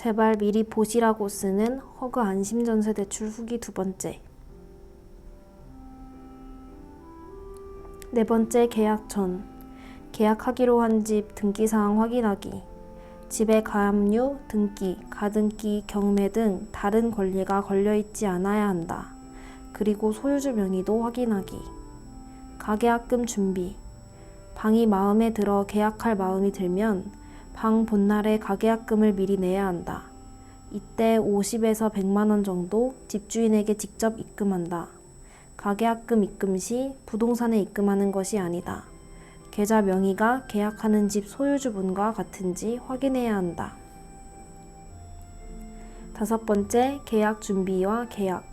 제발 미리 보시라고 쓰는 허그 안심전세 대출 후기 두 번째. 네 번째, 계약 전. 계약하기로 한 집 등기사항 확인하기. 집의 가압류, 등기, 가등기, 경매 등 다른 권리가 걸려있지 않아야 한다. 그리고 소유주 명의도 확인하기. 가계약금 준비. 방이 마음에 들어 계약할 마음이 들면 방 본날에 가계약금을 미리 내야 한다. 이때 50에서 100만 원 정도 집주인에게 직접 입금한다. 가계약금 입금 시 부동산에 입금하는 것이 아니다. 계좌 명의가 계약하는 집 소유주분과 같은지 확인해야 한다. 다섯 번째, 계약 준비와 계약.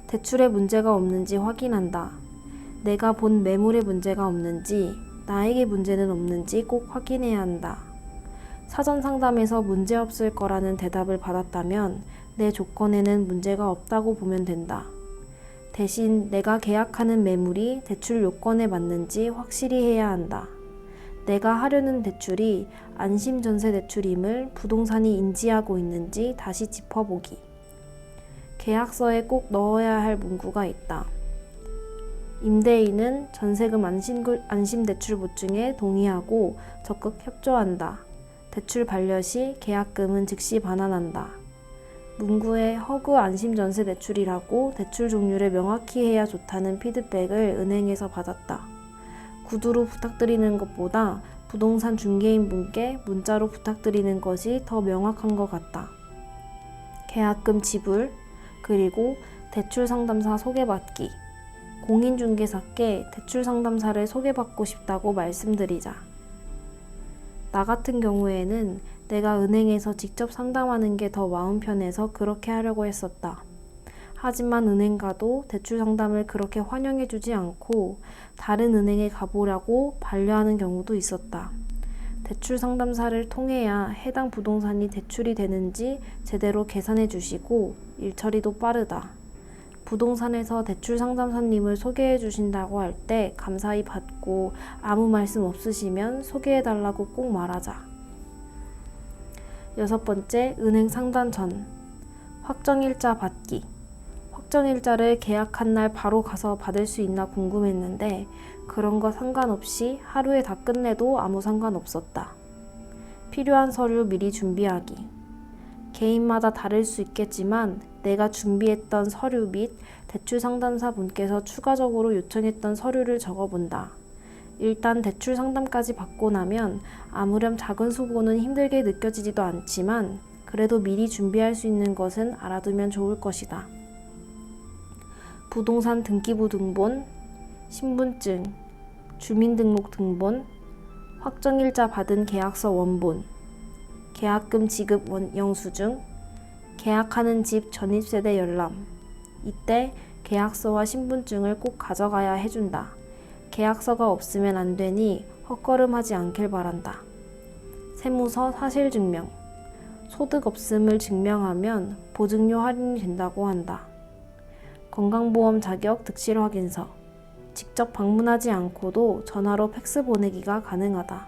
대출에 문제가 없는지 확인한다. 내가 본 매물에 문제가 없는지, 나에게 문제는 없는지 꼭 확인해야 한다. 사전 상담에서 문제 없을 거라는 대답을 받았다면 내 조건에는 문제가 없다고 보면 된다. 대신 내가 계약하는 매물이 대출 요건에 맞는지 확실히 해야 한다. 내가 하려는 대출이 안심전세 대출임을 부동산이 인지하고 있는지 다시 짚어보기. 계약서에 꼭 넣어야 할 문구가 있다. 임대인은 전세금 안심대출 보증에 동의하고 적극 협조한다. 대출 반려 시 계약금은 즉시 반환한다. 문구에 허그 안심전세 대출이라고 대출 종류를 명확히 해야 좋다는 피드백을 은행에서 받았다. 구두로 부탁드리는 것보다 부동산 중개인 분께 문자로 부탁드리는 것이 더 명확한 것 같다. 계약금 지불, 그리고 대출 상담사 소개받기. 공인중개사께 대출 상담사를 소개받고 싶다고 말씀드리자. 나 같은 경우에는 내가 은행에서 직접 상담하는 게 더 마음 편해서 그렇게 하려고 했었다. 하지만 은행 가도 대출 상담을 그렇게 환영해주지 않고 다른 은행에 가보라고 반려하는 경우도 있었다. 대출 상담사를 통해야 해당 부동산이 대출이 되는지 제대로 계산해 주시고 일 처리도 빠르다. 부동산에서 대출 상담사님을 소개해 주신다고 할 때 감사히 받고 아무 말씀 없으시면 소개해 달라고 꼭 말하자. 여섯 번째, 은행 상담 전. 확정일자 받기. 확정일자를 계약한 날 바로 가서 받을 수 있나 궁금했는데 그런 거 상관없이 하루에 다 끝내도 아무 상관없었다. 필요한 서류 미리 준비하기. 개인마다 다를 수 있겠지만 내가 준비했던 서류 및 대출 상담사 분께서 추가적으로 요청했던 서류를 적어본다. 일단 대출 상담까지 받고 나면 아무렴 작은 수고는 힘들게 느껴지지도 않지만 그래도 미리 준비할 수 있는 것은 알아두면 좋을 것이다. 부동산 등기부 등본, 신분증, 주민등록 등본, 확정일자 받은 계약서 원본, 계약금 지급 영수증, 계약하는 집 전입세대 열람. 이때 계약서와 신분증을 꼭 가져가야 해준다. 계약서가 없으면 안 되니 헛걸음하지 않길 바란다. 세무서 사실증명. 소득 없음을 증명하면 보증료 할인이 된다고 한다. 건강보험 자격 득실 확인서. 직접 방문하지 않고도 전화로 팩스 보내기가 가능하다.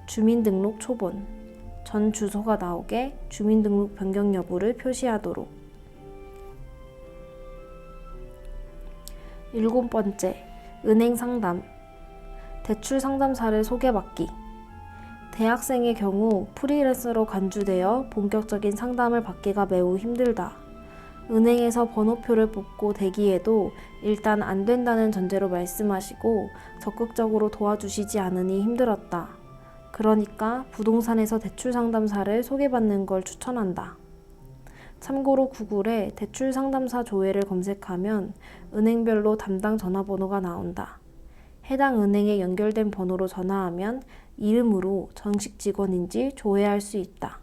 주민등록 초본. 전 주소가 나오게 주민등록 변경 여부를 표시하도록. 일곱 번째, 은행 상담. 대출 상담사를 소개받기. 대학생의 경우 프리랜서로 간주되어 본격적인 상담을 받기가 매우 힘들다. 은행에서 번호표를 뽑고 대기해도 일단 안 된다는 전제로 말씀하시고 적극적으로 도와주시지 않으니 힘들었다. 그러니까 부동산에서 대출 상담사를 소개받는 걸 추천한다. 참고로 구글에 대출 상담사 조회를 검색하면 은행별로 담당 전화번호가 나온다. 해당 은행에 연결된 번호로 전화하면 이름으로 정식 직원인지 조회할 수 있다.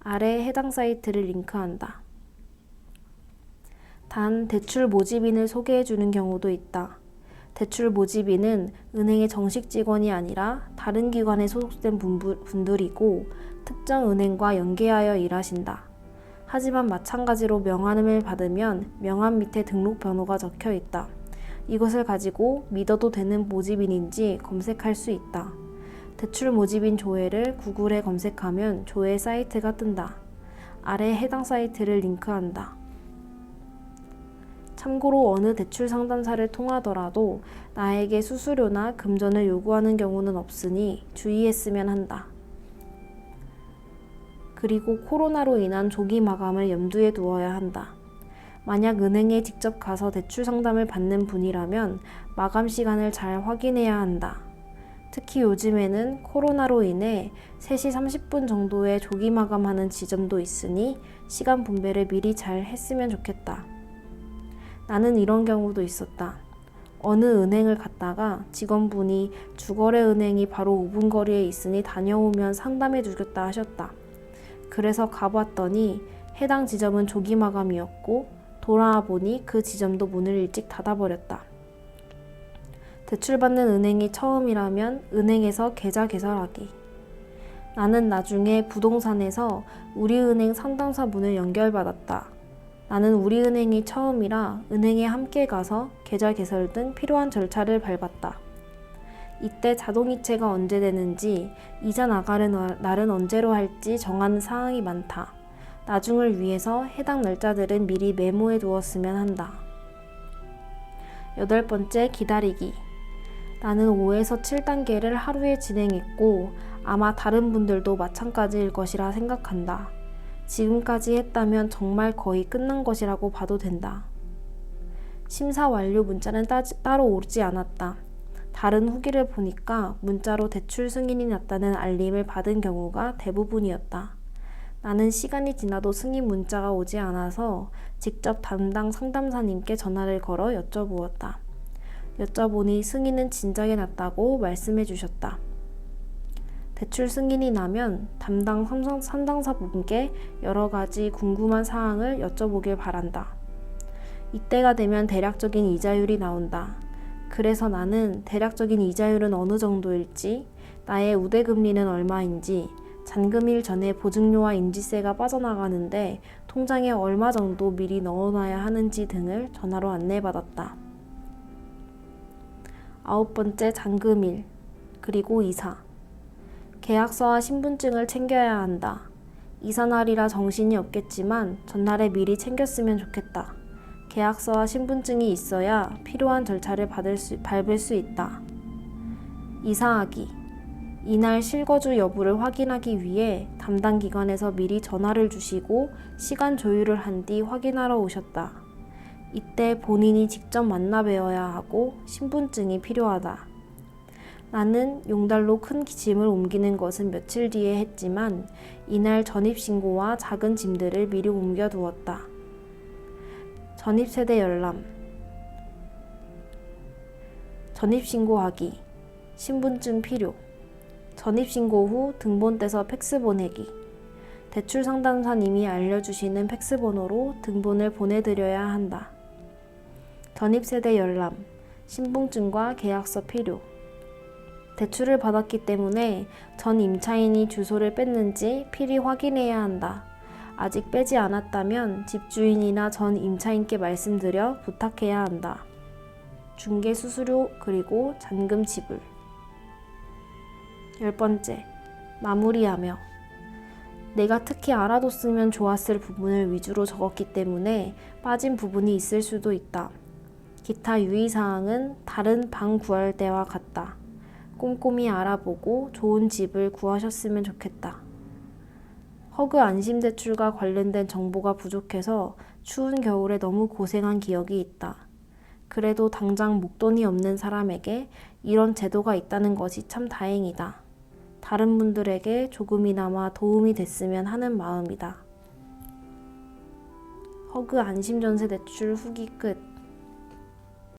아래 해당 사이트를 링크한다. 단 대출 모집인을 소개해주는 경우도 있다. 대출 모집인은 은행의 정식 직원이 아니라 다른 기관에 소속된 분들이고 특정 은행과 연계하여 일하신다. 하지만 마찬가지로 명함을 받으면 명함 밑에 등록 번호가 적혀 있다. 이것을 가지고 믿어도 되는 모집인인지 검색할 수 있다. 대출 모집인 조회를 구글에 검색하면 조회 사이트가 뜬다. 아래 해당 사이트를 링크한다. 참고로 어느 대출 상담사를 통하더라도 나에게 수수료나 금전을 요구하는 경우는 없으니 주의했으면 한다. 그리고 코로나로 인한 조기 마감을 염두에 두어야 한다. 만약 은행에 직접 가서 대출 상담을 받는 분이라면 마감 시간을 잘 확인해야 한다. 특히 요즘에는 코로나로 인해 3시 30분 정도에 조기 마감하는 지점도 있으니 시간 분배를 미리 잘 했으면 좋겠다. 나는 이런 경우도 있었다. 어느 은행을 갔다가 직원분이 주거래 은행이 바로 5분 거리에 있으니 다녀오면 상담해 주겠다 하셨다. 그래서 가봤더니 해당 지점은 조기 마감이었고 돌아와 보니 그 지점도 문을 일찍 닫아버렸다. 대출받는 은행이 처음이라면 은행에서 계좌 개설하기. 나는 나중에 부동산에서 우리은행 상담사 문을 연결받았다. 나는 우리은행이 처음이라 은행에 함께 가서 계좌 개설 등 필요한 절차를 밟았다. 이때 자동이체가 언제 되는지, 이자 나가는 날은 언제로 할지 정하는 사항이 많다. 나중을 위해서 해당 날짜들은 미리 메모해 두었으면 한다. 8번째, 기다리기. 나는 5에서 7단계를 하루에 진행했고 아마 다른 분들도 마찬가지일 것이라 생각한다. 지금까지 했다면 정말 거의 끝난 것이라고 봐도 된다. 심사 완료 문자는 따로 오지 않았다. 다른 후기를 보니까 문자로 대출 승인이 났다는 알림을 받은 경우가 대부분이었다. 나는 시간이 지나도 승인 문자가 오지 않아서 직접 담당 상담사님께 전화를 걸어 여쭤보았다. 여쭤보니 승인은 진작에 났다고 말씀해 주셨다. 대출 승인이 나면 담당 상담사분께 여러 가지 궁금한 사항을 여쭤보길 바란다. 이때가 되면 대략적인 이자율이 나온다. 그래서 나는 대략적인 이자율은 어느 정도일지, 나의 우대금리는 얼마인지, 잔금일 전에 보증료와 인지세가 빠져나가는데 통장에 얼마 정도 미리 넣어놔야 하는지 등을 전화로 안내받았다. 9번째, 잔금일, 그리고 이사. 계약서와 신분증을 챙겨야 한다. 이사날이라 정신이 없겠지만 전날에 미리 챙겼으면 좋겠다. 계약서와 신분증이 있어야 필요한 절차를 밟을 수 있다. 이사하기. 이날 실거주 여부를 확인하기 위해 담당 기관에서 미리 전화를 주시고 시간 조율을 한 뒤 확인하러 오셨다. 이때 본인이 직접 만나 뵈어야 하고 신분증이 필요하다. 나는 용달로 큰 짐을 옮기는 것은 며칠 뒤에 했지만 이날 전입신고와 작은 짐들을 미리 옮겨두었다. 전입세대 열람. 전입신고하기. 신분증 필요. 전입신고 후 등본 떼서 팩스 보내기. 대출 상담사님이 알려주시는 팩스 번호로 등본을 보내드려야 한다. 전입세대 열람. 신분증과 계약서 필요. 대출을 받았기 때문에 전 임차인이 주소를 뺐는지 필히 확인해야 한다. 아직 빼지 않았다면 집주인이나 전 임차인께 말씀드려 부탁해야 한다. 중개 수수료 그리고 잔금 지불. 10번째, 마무리하며. 내가 특히 알아뒀으면 좋았을 부분을 위주로 적었기 때문에 빠진 부분이 있을 수도 있다. 기타 유의사항은 다른 방 구할 때와 같다. 꼼꼼히 알아보고 좋은 집을 구하셨으면 좋겠다. 허그 안심대출과 관련된 정보가 부족해서 추운 겨울에 너무 고생한 기억이 있다. 그래도 당장 목돈이 없는 사람에게 이런 제도가 있다는 것이 참 다행이다. 다른 분들에게 조금이나마 도움이 됐으면 하는 마음이다. 허그 안심전세대출 후기 끝.